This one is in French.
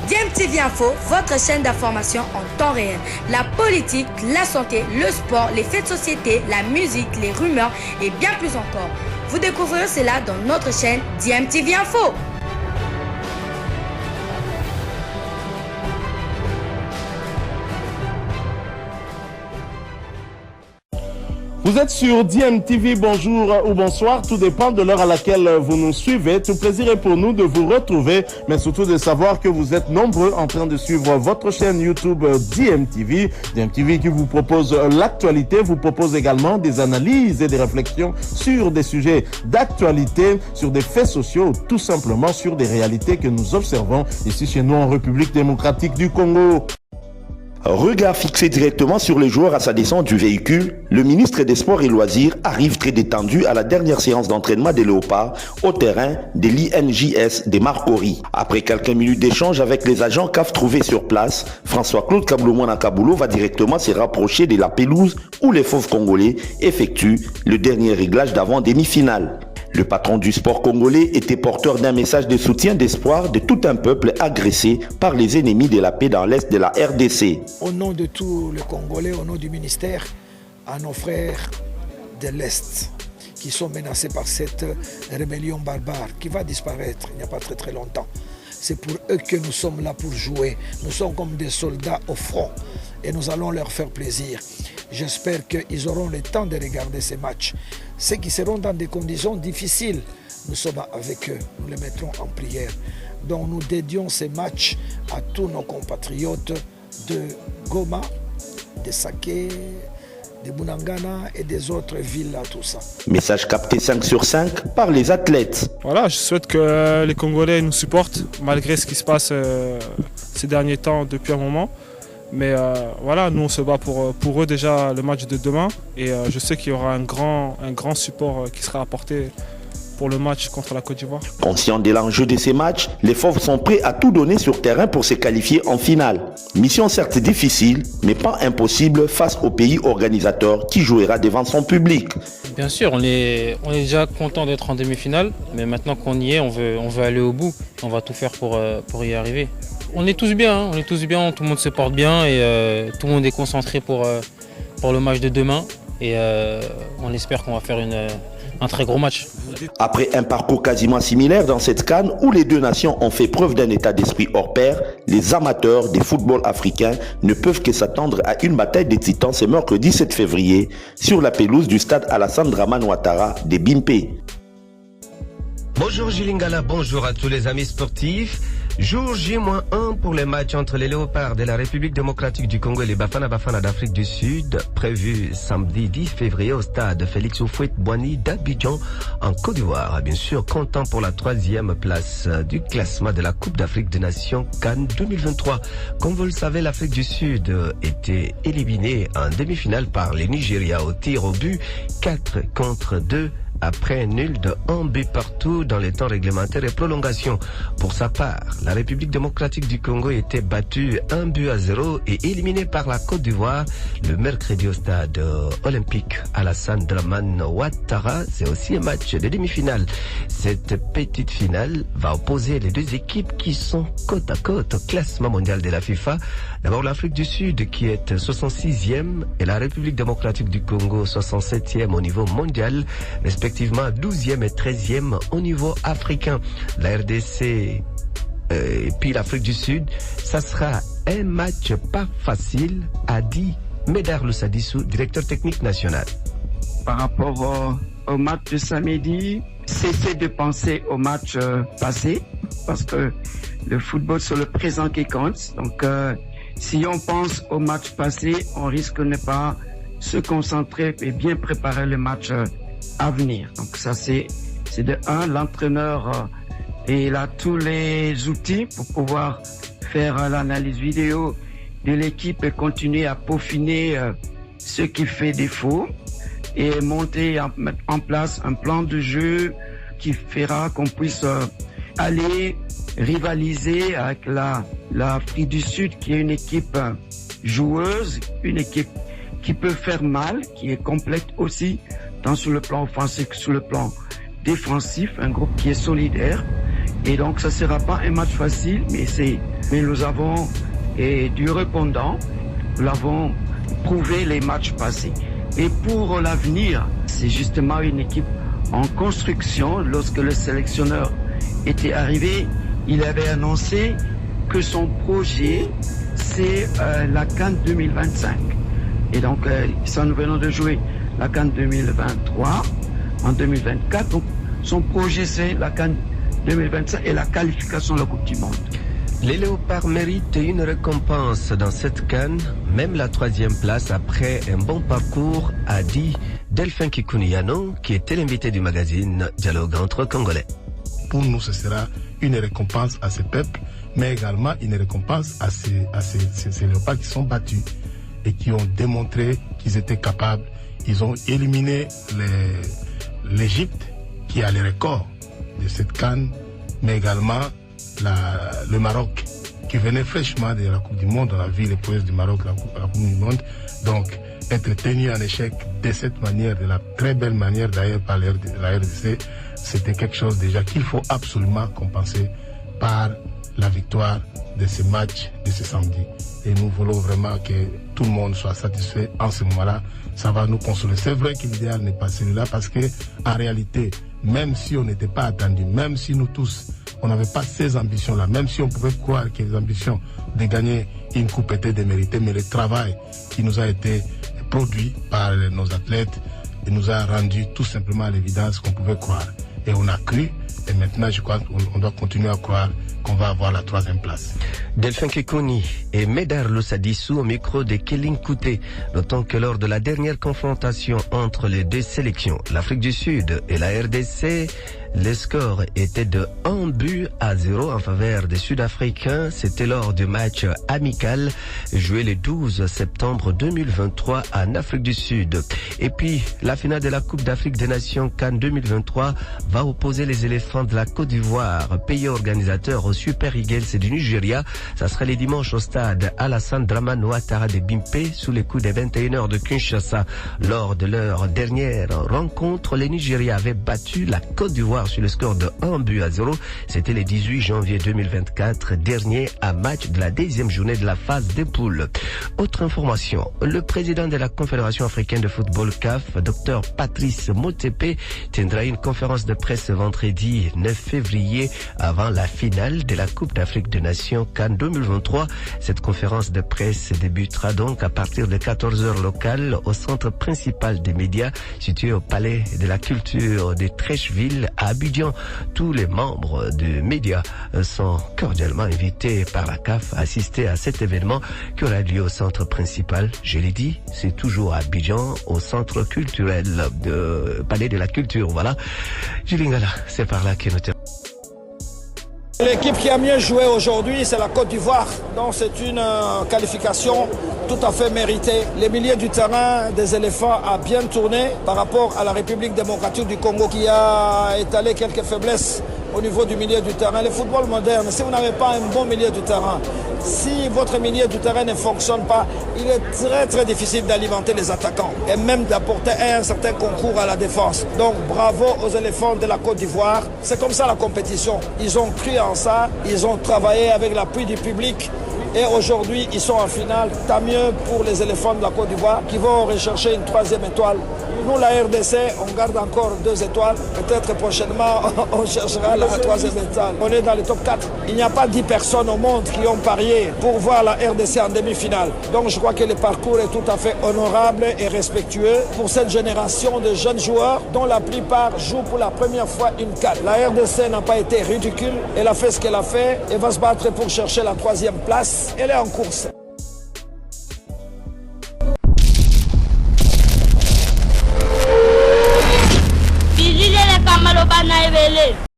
DMTV Info, votre chaîne d'information en temps réel. La politique, la santé, le sport, les faits de société, la musique, les rumeurs et bien plus encore. Vous découvrirez cela dans notre chaîne DMTV Info. Vous êtes sur DMTV, bonjour ou bonsoir, tout dépend de l'heure à laquelle vous nous suivez. Tout plaisir est pour nous de vous retrouver, mais surtout de savoir que vous êtes nombreux en train de suivre votre chaîne YouTube DMTV. DMTV qui vous propose l'actualité, vous propose également des analyses et des réflexions sur des sujets d'actualité, sur des faits sociaux, tout simplement sur des réalités que nous observons ici chez nous en République démocratique du Congo. Regard fixé directement sur les joueurs à sa descente du véhicule, le ministre des Sports et Loisirs arrive très détendu à la dernière séance d'entraînement des Léopards au terrain de l'INJS des Marcory. Après quelques minutes d'échange avec les agents CAF trouvés sur place, François-Claude Kabloumouana Kaboulo va directement se rapprocher de la pelouse où les fauves congolais effectuent le dernier réglage d'avant demi-finale. Le patron du sport congolais était porteur d'un message de soutien d'espoir de tout un peuple agressé par les ennemis de la paix dans l'est de la RDC. Au nom de tous les Congolais, au nom du ministère, à nos frères de l'Est qui sont menacés par cette rébellion barbare qui va disparaître il n'y a pas très longtemps. C'est pour eux que nous sommes là pour jouer. Nous sommes comme des soldats au front et nous allons leur faire plaisir. J'espère qu'ils auront le temps de regarder ces matchs. Ceux qui seront dans des conditions difficiles, nous sommes avec eux, nous les mettrons en prière. Donc nous dédions ces matchs à tous nos compatriotes de Goma, de Saké, de Bunangana et des autres villes là, tout ça. Message capté 5 sur 5 par les athlètes. Voilà, je souhaite que les Congolais nous supportent malgré ce qui se passe ces derniers temps depuis un moment. Mais voilà, nous on se bat pour eux déjà le match de demain et je sais qu'il y aura un grand support qui sera apporté pour le match contre la Côte d'Ivoire. Conscients de l'enjeu de ces matchs, les Fauves sont prêts à tout donner sur terrain pour se qualifier en finale. Mission certes difficile, mais pas impossible face au pays organisateur qui jouera devant son public. Bien sûr, on est déjà content d'être en demi-finale, mais maintenant qu'on y est, on veut aller au bout. On va tout faire pour y arriver. On est tous bien, tout le monde se porte bien et tout le monde est concentré pour le match de demain. Et on espère qu'on va faire un très gros match. Après un parcours quasiment similaire dans cette CAN où les deux nations ont fait preuve d'un état d'esprit hors pair, les amateurs des football africains ne peuvent que s'attendre à une bataille des titans ce mercredi 7 février sur la pelouse du stade Alassane Dramane Ouattara de Bimpe. Bonjour Gilingala, bonjour à tous les amis sportifs. Jour J-1 pour les matchs entre les Léopards de la République démocratique du Congo et les Bafana Bafana d'Afrique du Sud, prévu samedi 10 février au stade Félix Houphouët-Boigny d'Abidjan en Côte d'Ivoire. Bien sûr, comptant pour la 3e place du classement de la Coupe d'Afrique des Nations CAN 2023. Comme vous le savez, l'Afrique du Sud était éliminée en demi-finale par les Nigeria au tir au but 4-2. Après un nul de 1 but partout dans les temps réglementaires et prolongation. Pour sa part, la République démocratique du Congo était battue 1-0 et éliminée par la Côte d'Ivoire le mercredi au stade olympique Alassane Dramane Ouattara. C'est aussi un match de demi-finale. Cette petite finale va opposer les deux équipes qui sont côte à côte au classement mondial de la FIFA. D'abord l'Afrique du Sud qui est 66e et la République démocratique du Congo 67e au niveau mondial, respectivement 12e et 13e au niveau africain. La RDC et puis l'Afrique du Sud, ça sera un match pas facile, a dit Médard Loussadissou, directeur technique national. Par rapport au match de samedi, cessez de penser au match passé, parce que le football c'est le présent qui compte. Donc si on pense au match passé, on risque de ne pas se concentrer et bien préparer le match à venir. Donc ça c'est de un, l'entraîneur et il a tous les outils pour pouvoir faire l'analyse vidéo de l'équipe et continuer à peaufiner ce qui fait défaut et monter en place un plan de jeu qui fera qu'on puisse aller rivaliser avec l'Afrique du Sud qui est une équipe joueuse, une équipe qui peut faire mal, qui est complète aussi tant sur le plan offensif que sur le plan défensif, un groupe qui est solidaire Et donc, ça ne sera pas un match facile, mais nous avons du répondant. Nous l'avons prouvé les matchs passés. Et pour l'avenir, c'est justement une équipe en construction. Lorsque le sélectionneur était arrivé, il avait annoncé que son projet, c'est la CAN 2025. Et donc, ça, nous venons de jouer la CAN 2023 en 2024. Donc, son projet, c'est la CAN 2025 et la qualification de la Coupe du Monde. Les Léopards méritent une récompense dans cette CAN, même la 3e place après un bon parcours, a dit Delphin Kikouniano, qui était l'invité du magazine Dialogue entre Congolais. Pour nous, ce sera une récompense à ce peuple, mais également une récompense à ces Léopards qui sont battus et qui ont démontré qu'ils étaient capables. Ils ont éliminé l'Égypte, qui a les records de cette CAN, mais également le Maroc, qui venait fraîchement de la Coupe du Monde. On a vu les prouesses du Maroc à la Coupe du Monde. Donc, être tenu en échec de cette manière, de la très belle manière d'ailleurs par la RDC, c'était quelque chose déjà qu'il faut absolument compenser par la victoire de ce match de ce samedi. Et nous voulons vraiment que tout le monde soit satisfait en ce moment-là. Ça va nous consoler. C'est vrai que l'idéal n'est pas celui-là parce que, en réalité, même si on n'était pas attendu, même si nous tous, on n'avait pas ces ambitions-là, même si on pouvait croire que les ambitions de gagner une coupe étaient déméritées, mais le travail qui nous a été produit par nos athlètes nous a rendu tout simplement à l'évidence qu'on pouvait croire. Et on a cru, et maintenant je crois qu'on doit continuer à croire qu'on va avoir la 3e place. Delphin Kikouni et Médard Loussadissou au micro de Kéling Kouté. Notons que lors de la dernière confrontation entre les deux sélections, l'Afrique du Sud et la RDC, le score était de 1-0 en faveur des Sud-Africains. C'était lors du match amical joué le 12 septembre 2023 en Afrique du Sud. Et puis, la finale de la Coupe d'Afrique des Nations CAN 2023 va opposer les éléphants de la Côte d'Ivoire, pays organisateur, aux Super Eagles du Nigeria. Ça sera les dimanches au stade Alassane Dramane Ouattara de Bimpe sous les coups des 21h de Kinshasa. Lors de leur dernière rencontre, les Nigérias avaient battu la Côte d'Ivoire sur le score de 1-0. C'était le 18 janvier 2024, dernier à match de la 2e journée de la phase des poules. Autre information, le président de la Confédération africaine de football CAF, Dr Patrice Motsepe, tiendra une conférence de presse vendredi 9 février avant la finale de la Coupe d'Afrique des Nations CAN 2023. Cette conférence de presse débutera donc à partir de 14h locales au centre principal des médias situé au Palais de la Culture de Trècheville à Abidjan. Tous les membres des médias sont cordialement invités par la CAF à assister à cet événement qui aura lieu au centre principal. Je l'ai dit, c'est toujours à Abidjan, au centre culturel de Palais de la Culture. Voilà. Julingala, c'est par là que nous terminons. L'équipe qui a mieux joué aujourd'hui, c'est la Côte d'Ivoire. Donc c'est une qualification tout à fait méritée. Les milieux du terrain des éléphants a bien tourné par rapport à la République démocratique du Congo qui a étalé quelques faiblesses au niveau du milieu du terrain. Le football moderne, si vous n'avez pas un bon milieu du terrain, si votre milieu du terrain ne fonctionne pas, il est très très difficile d'alimenter les attaquants et même d'apporter un certain concours à la défense. Donc bravo aux éléphants de la Côte d'Ivoire. C'est comme ça la compétition. Ils ont cru en ça, ils ont travaillé avec l'appui du public. Et aujourd'hui, ils sont en finale. Tant mieux pour les éléphants de la Côte d'Ivoire qui vont rechercher une 3e étoile. Nous, la RDC, on garde encore 2 étoiles. Peut-être prochainement, on cherchera la 3e étoile. On est dans le top 4. Il n'y a pas 10 personnes au monde qui ont parié pour voir la RDC en demi-finale. Donc je crois que le parcours est tout à fait honorable et respectueux pour cette génération de jeunes joueurs dont la plupart jouent pour la première fois une CAN. La RDC n'a pas été ridicule. Elle a fait ce qu'elle a fait. Elle va se battre pour chercher la 3e place. Elle est en course. Vizile le Kamalobana Evele.